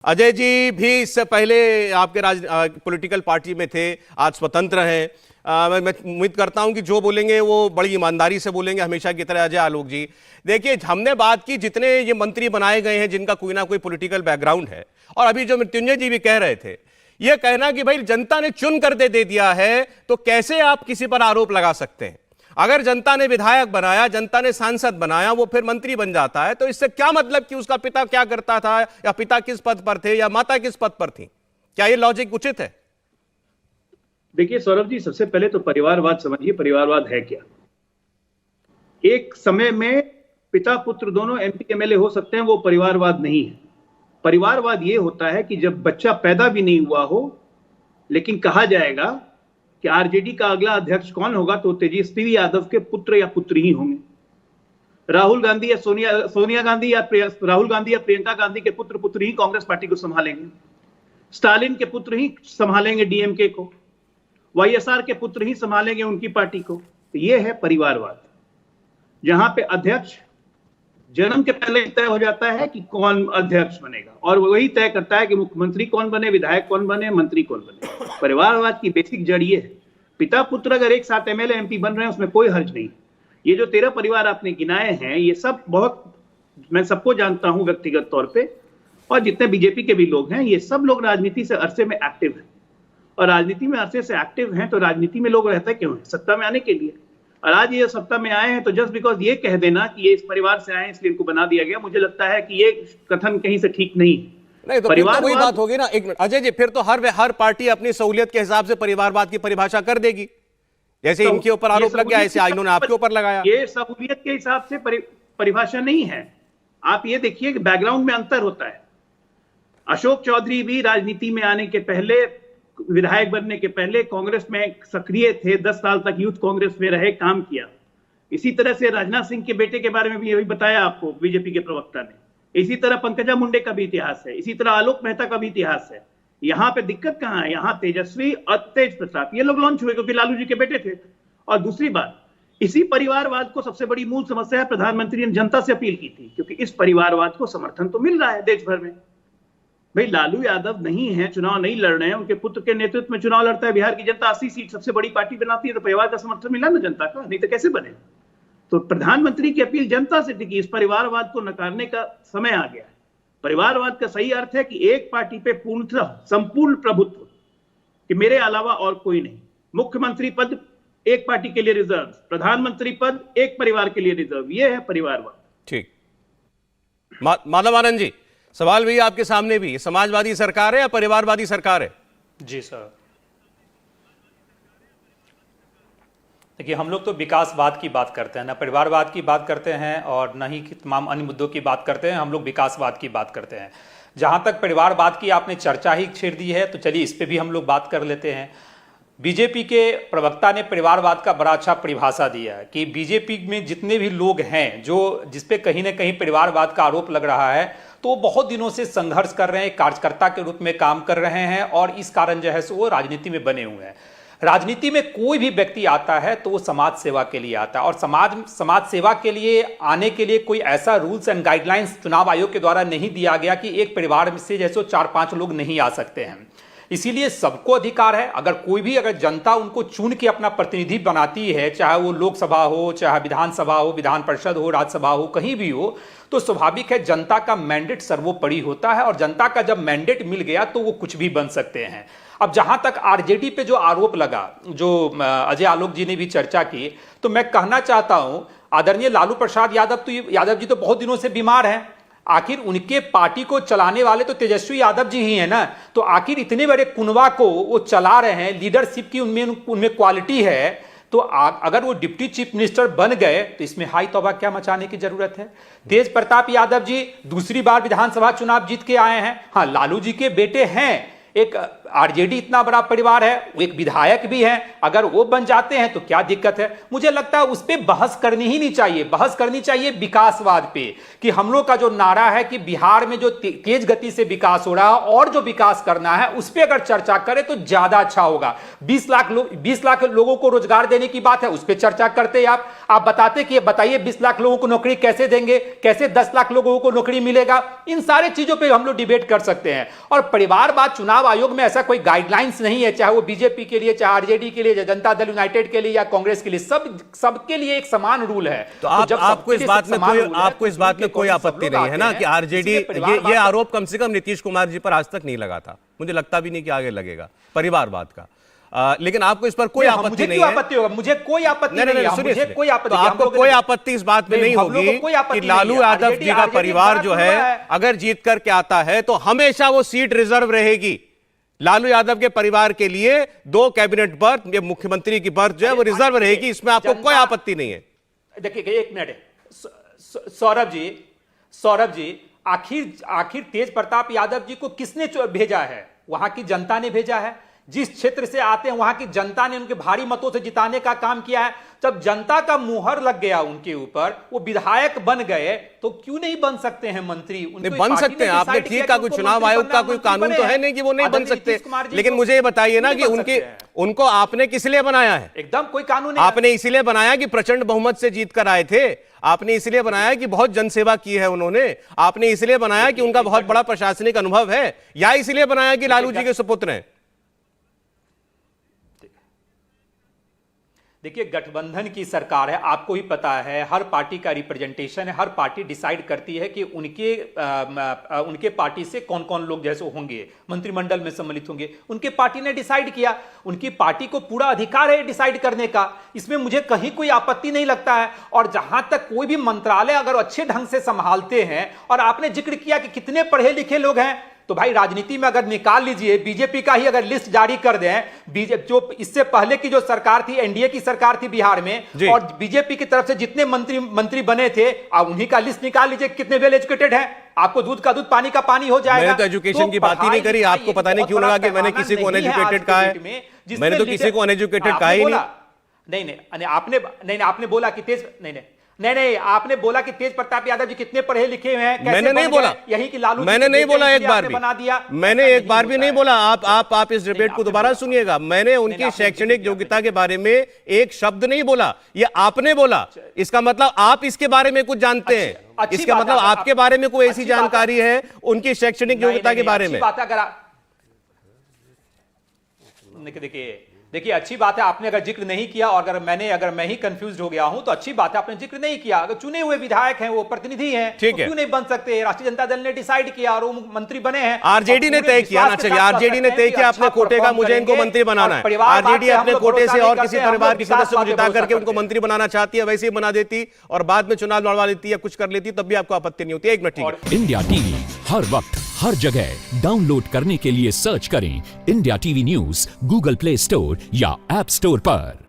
अजय जी भी इससे पहले आपके पॉलिटिकल पार्टी में थे, आज स्वतंत्र हैं। मैं उम्मीद करता हूं कि जो बोलेंगे वो बड़ी ईमानदारी से बोलेंगे, हमेशा की तरह। अजय आलोक जी, देखिए, हमने बात की जितने ये मंत्री बनाए गए हैं जिनका कोई ना कोई पॉलिटिकल बैकग्राउंड है, और अभी जो मृत्युंजय जी भी कह रहे थे, ये कहना कि भाई जनता ने चुन कर दे दिया है, तो कैसे आप किसी पर आरोप लगा सकते हैं? अगर जनता ने विधायक बनाया, जनता ने सांसद बनाया, वो फिर मंत्री बन जाता है, तो इससे क्या मतलब कि उसका पिता क्या करता था, या पिता किस पद पर थे, या माता किस पद पर थी? क्या ये लॉजिक उचित है? देखिए सौरभ जी, सबसे पहले तो परिवारवाद समझिए, परिवारवाद है क्या। एक समय में पिता पुत्र दोनों एमपी एमएलए हो सकते हैं, वो परिवारवाद नहीं है। परिवारवाद ये होता है कि जब बच्चा पैदा भी नहीं हुआ हो, लेकिन कहा जाएगा कि आरजेडी का अगला अध्यक्ष कौन होगा, तो तेजस्वी यादव के पुत्र या पुत्री ही होंगे। राहुल गांधी या सोनिया गांधी या राहुल गांधी या प्रियंका गांधी के पुत्र पुत्री ही कांग्रेस पार्टी को संभालेंगे। स्टालिन के पुत्र ही संभालेंगे डीएमके को। वाईएसआर के पुत्र ही संभालेंगे उनकी पार्टी को। तो यह है परिवारवाद, जहां पे अध्यक्ष जन्म के पहले तय हो जाता है कि कौन अध्यक्ष बनेगा, और वही तय करता है कि मुख्यमंत्री कौन बने, विधायक कौन बने, मंत्री कौन बने। परिवारवाद की बेसिक जड़ ये है। पिता पुत्र अगर एक साथ एमएलए एमपी बन रहे हैं, उसमें कोई हर्ज नहीं। ये जो 13 परिवार आपने गिनाए हैं, ये सब बहुत, मैं सबको जानता हूं व्यक्तिगत तौर पे, और जितने बीजेपी के भी लोग हैं, ये सब लोग राजनीति से अरसे में एक्टिव हैं। और राजनीति में अरसे से एक्टिव हैं, तो राजनीति में लोग रहते क्यों हैं? सत्ता में आने के लिए। और आज ये सत्ता में आए हैं, तो जस्ट बिकॉज ये कह देना कि ये इस परिवार से आए हैं इसलिए इनको बना दिया गया, मुझे लगता है कि ये कथन कहीं से ठीक नहीं है। नहीं, तो परिवार वही बात होगी ना। एक मिनट अजय जी, फिर तो हर पार्टी अपनी सहूलियत के हिसाब से परिवारवाद की परिभाषा कर देगी। जैसे तो इनके ऊपर आरोप लग गया, ऐसे इन्होंने आपके ऊपर लगाया। ये सहूलियत के हिसाब से परिभाषा नहीं है। आप ये देखिए कि बैकग्राउंड में अंतर होता है। अशोक चौधरी भी राजनीति में आने के पहले, विधायक बनने के पहले कांग्रेस में सक्रिय थे, 10 साल तक यूथ कांग्रेस में रहे, काम किया। इसी तरह से राजनाथ सिंह के बेटे के बारे में भी यही बताया आपको बीजेपी के प्रवक्ता ने। इसी तरह पंकजा मुंडे का भी इतिहास है, इसी तरह आलोक मेहता का भी इतिहास है। यहां पे दिक्कत कहां है? यहां तेजस्वी और तेज प्रताप ये लोग लॉन्च हुए क्योंकि लालू जी के बेटे थे। और दूसरी बात, इसी परिवारवाद को सबसे बड़ी मूल समस्या है, प्रधानमंत्री ने जनता से अपील की थी, क्योंकि इस परिवारवाद को समर्थन तो मिल रहा है देश भर में। भाई लालू यादव नहीं है, चुनाव नहीं लड़ रहे हैं, उनके पुत्र के नेतृत्व में चुनाव लड़ता है बिहार की जनता, 80 सीट, सबसे बड़ी पार्टी बनाती है, तो परिवार का समर्थन मिला ना जनता का, नहीं तो कैसे बने? तो प्रधानमंत्री की अपील जनता से टिकी। इस परिवारवाद को नकारने का समय आ गया है। परिवारवाद का सही अर्थ है कि एक पार्टी पे पूर्णतः संपूर्ण प्रभुत्व, कि मेरे अलावा और कोई नहीं। मुख्यमंत्री पद एक पार्टी के लिए रिजर्व, प्रधानमंत्री पद एक परिवार के लिए रिजर्व। यह है परिवारवाद। ठीक। माधवानंद जी, सवाल भी आपके सामने भी, समाजवादी सरकार है या परिवारवादी सरकार है? जी सर, देखिए, हम लोग तो विकासवाद की बात करते हैं, ना परिवारवाद की बात करते हैं, और न ही तमाम अन्य मुद्दों की बात करते हैं। हम लोग विकासवाद की बात करते हैं। जहां तक परिवारवाद की आपने चर्चा ही छेड़ दी है, तो चलिए इस पे भी हम लोग बात कर लेते हैं। बीजेपी के प्रवक्ता ने परिवारवाद का बड़ा अच्छा परिभाषा दिया है कि बीजेपी में जितने भी लोग हैं जो जिसपे कहीं ना कहीं परिवारवाद का आरोप लग रहा है, तो वो बहुत दिनों से संघर्ष कर रहे हैं, कार्यकर्ता के रूप में काम कर रहे हैं, और इस कारण जो है सो वो राजनीति में बने हुए हैं। राजनीति में कोई भी व्यक्ति आता है तो वो समाज सेवा के लिए आता है, और समाज सेवा के लिए आने के लिए कोई ऐसा रूल्स एंड गाइडलाइंस चुनाव आयोग के द्वारा नहीं दिया गया कि एक परिवार से जैसे 4-5 लोग नहीं आ सकते हैं। इसीलिए सबको अधिकार है, अगर जनता उनको चुन के अपना प्रतिनिधि बनाती है, चाहे वो लोकसभा हो, चाहे विधानसभा हो, विधान परिषद हो, राज्यसभा हो, कहीं भी हो, तो स्वाभाविक है जनता का मैंडेट सर्वोपरि होता है, और जनता का जब मैंडेट मिल गया तो वो कुछ भी बन सकते हैं। अब जहां तक आरजेडी पे जो आरोप लगा, जो अजय आलोक जी ने भी चर्चा की, तो मैं कहना चाहता हूं, आदरणीय लालू प्रसाद यादव जी तो बहुत दिनों से बीमार हैं। आखिर उनके पार्टी को चलाने वाले तो तेजस्वी यादव जी ही हैं ना, तो आखिर इतने बड़े कुनवा को वो चला रहे हैं, लीडरशिप की उनमें क्वालिटी है, तो अगर वो डिप्टी चीफ मिनिस्टर बन गए तो इसमें हाई तौबा क्या मचाने की जरूरत है? तेज प्रताप यादव जी दूसरी बार विधानसभा चुनाव जीत के आए हैं। हाँ, लालू जी के बेटे हैं, एक आरजेडी इतना बड़ा परिवार है, वो एक विधायक भी है, अगर वो बन जाते हैं तो क्या दिक्कत है? मुझे लगता है उस पर बहस करनी ही नहीं चाहिए। बहस करनी चाहिए विकासवाद पे, कि हम लोग का जो नारा है कि बिहार में जो तेज गति से विकास हो रहा है और जो विकास करना है उस पर अगर चर्चा करें तो ज्यादा अच्छा होगा। 20 लाख लोगों को रोजगार देने की बात है, उस पर चर्चा करते आप बताते कि बताइए 20 लाख लोगों को नौकरी कैसे देंगे, कैसे 10 लाख लोगों को नौकरी मिलेगा, इन सारे चीजों पर हम लोग डिबेट कर सकते हैं। और परिवारवाद चुनाव आयोग में ऐसा कोई गाइडलाइंस नहीं है, चाहे वो बीजेपी के लिए, चाहे आरजेडी के लिए, चाहे जनता दल यूनाइटेड के लिए या कांग्रेस के लिए, सबके लिए एक समान रूल है। तो आपको इस बात में कोई आपत्ति नहीं है ना कि आरजेडी, ये आरोप कम से कम नीतीश कुमार जी पर आज तक नहीं लगा था, मुझे लगता भी नहीं कि आगे लगेगा परिवारवाद का। लेकिन आपको इस पर कोई आपत्ति नहीं है? आपत्ति होगा, मुझे कोई आपत्ति नहीं है, मुझे कोई आपत्ति, तो आपको कोई आपत्ति इस बात में नहीं होगी कि लालू यादव जी का परिवार जो है अगर जीत करके आता है तो हमेशा वो सीट रिजर्व रहेगी। लालू यादव के परिवार के लिए 2 कैबिनेट बर्थ, मुख्यमंत्री की बर्थ जो है वो रिजर्व रहेगी, इसमें आपको कोई आपत्ति नहीं है। देखिए एक मिनट, सौरभ जी, आखिर तेज प्रताप यादव जी को किसने भेजा है? वहां की जनता ने भेजा है। जिस क्षेत्र से आते हैं वहां की जनता ने उनके भारी मतों से जिताने का काम किया है। जब जनता का मुहर लग गया उनके ऊपर, वो विधायक बन गए, तो क्यों नहीं बन सकते हैं मंत्री? नहीं बन सकते हैं, आपने ठीक कहा, कोई चुनाव आयोग का कोई कानून तो है नहीं कि वो नहीं बन सकते, लेकिन मुझे ये बताइए ना कि उनको आपने किस लिए बनाया है? एकदम कोई कानून नहीं। आपने इसलिए बनाया कि प्रचंड बहुमत से जीत कर आए थे, आपने इसलिए बनाया कि बहुत जनसेवा की है उन्होंने, आपने इसलिए बनाया कि उनका बहुत बड़ा प्रशासनिक अनुभव है, या इसलिए बनाया कि लालू जी के सुपुत्र हैं? देखिए गठबंधन की सरकार है, आपको ही पता है, हर पार्टी का रिप्रेजेंटेशन है, हर पार्टी डिसाइड करती है कि उनके पार्टी से कौन कौन लोग जैसे होंगे, मंत्रिमंडल में सम्मिलित होंगे। उनके पार्टी ने डिसाइड किया, उनकी पार्टी को पूरा अधिकार है डिसाइड करने का, इसमें मुझे कहीं कोई आपत्ति नहीं लगता है। और जहां तक कोई भी मंत्रालय अगर अच्छे ढंग से संभालते हैं, और आपने जिक्र किया कि कितने पढ़े लिखे लोग हैं, तो भाई राजनीति में अगर निकाल लीजिए, बीजेपी का ही अगर लिस्ट जारी कर दें, बीजेपी जो इससे पहले की जो सरकार थी, एनडीए की सरकार थी बिहार में, और बीजेपी की तरफ से जितने मंत्री बने थे, आप उन्हीं का लिस्ट निकाल लीजिए, कितने वेल एजुकेटेड हैं, आपको दूध का दूध पानी का पानी हो जाएगा। मैंने तो एजुकेशन की बात ही नहीं करी, आपको पता नहीं क्यों लगा कि मैंने किसी को अनएजुकेटेड कहा है? मैंने तो किसी को अनएजुकेटेड कहा ही नहीं। आपने बोला कि तेज नहीं, आपने बोला कि तेज प्रताप यादव जी कितने पढ़े लिखे हुए हैं। मैंने नहीं बोला, यही कि लालू, मैंने नहीं बोला एक बार भी, बना दिया। मैंने एक बार भी नहीं बोला। आप इस डिबेट को दोबारा सुनिएगा, मैंने उनकी शैक्षणिक योग्यता के बारे में एक शब्द नहीं बोला, ये आपने बोला। इसका मतलब आप इसके बारे में कुछ जानते हैं, इसका मतलब आपके बारे में कोई ऐसी जानकारी है उनकी शैक्षणिक योग्यता के बारे में। देखिए अच्छी बात है, आपने अगर जिक्र नहीं किया, और अगर मैं ही कंफ्यूज हो गया हूं तो अच्छी बात है, आपने जिक्र नहीं किया। अगर चुने हुए विधायक हैं, वो प्रतिनिधि हैं, तो क्यों नहीं बन सकते? राष्ट्रीय जनता दल ने डिसाइड किया और वो मंत्री बने हैं। आरजेडी ने तय किया ना, चलिए आरजेडी ने तय किया अपने कोटे का, मुझे इनको मंत्री बनाना है। आरजेडी अपने कोटे से और किसी परिवार के सदस्य को जिता करके उनको मंत्री बनाना चाहती है, वैसे ही बना देती और बाद में चुनाव लड़वा लेती या कुछ कर लेती, तब भी आपको आपत्ति नहीं होती। एक मिनट, ठीक है। इंडिया टीवी हर वक्त हर जगह डाउनलोड करने के लिए सर्च करें India TV news Google play store या ऐप स्टोर पर।